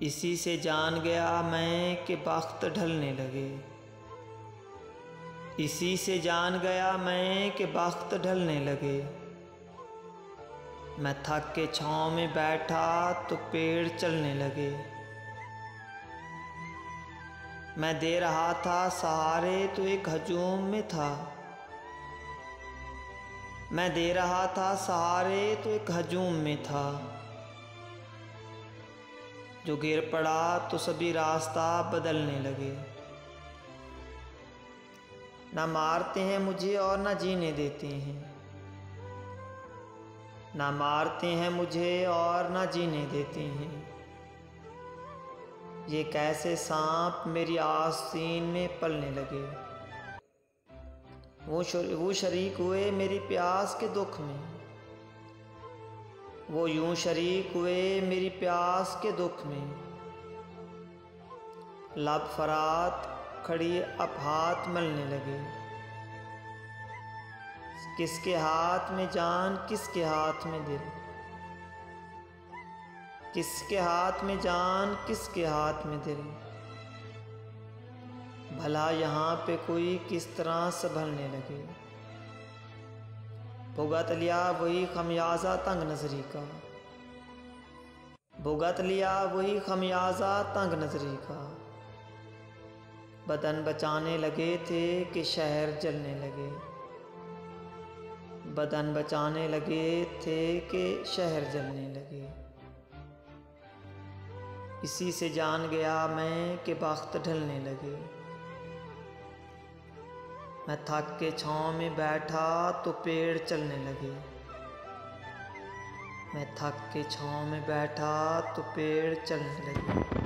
इसी से जान गया मैं कि वक्त ढलने लगे। इसी से जान गया मैं कि वक्त ढलने लगे। मैं थक के छाँव में बैठा तो पेड़ चलने लगे। मैं दे रहा था सहारे तो एक हजूम में था। मैं दे रहा था सहारे तो एक हजूम में था। जो गिर पड़ा तो सभी रास्ता बदलने लगे। ना मारते हैं मुझे और ना जीने देते हैं। ना मारते हैं मुझे और ना जीने देते हैं। ये कैसे सांप मेरी आस्तीन में पलने लगे। वो शरीक हुए मेरी प्यास के दुख में। वो यूं शरीक हुए मेरी प्यास के दुख में। लब फरात खड़ी अब हाथ मलने लगे। किसके हाथ में जान किसके हाथ में दिल। किसके हाथ में जान किसके हाथ में दिल। भला यहाँ पे कोई किस तरह संभलने लगे। भुगत लिया वही खमियाजा तंग नजरी का। भुगत लिया वही खमियाजा तंग नजरी का। बदन बचाने लगे थे कि शहर जलने लगे। बदन बचाने लगे थे कि शहर जलने लगे। इसी से जान गया मैं कि वक्त ढलने लगे। मैं थक के छाँव में बैठा तो पेड़ चलने लगे। मैं थक के छाँव में बैठा तो पेड़ चलने लगे।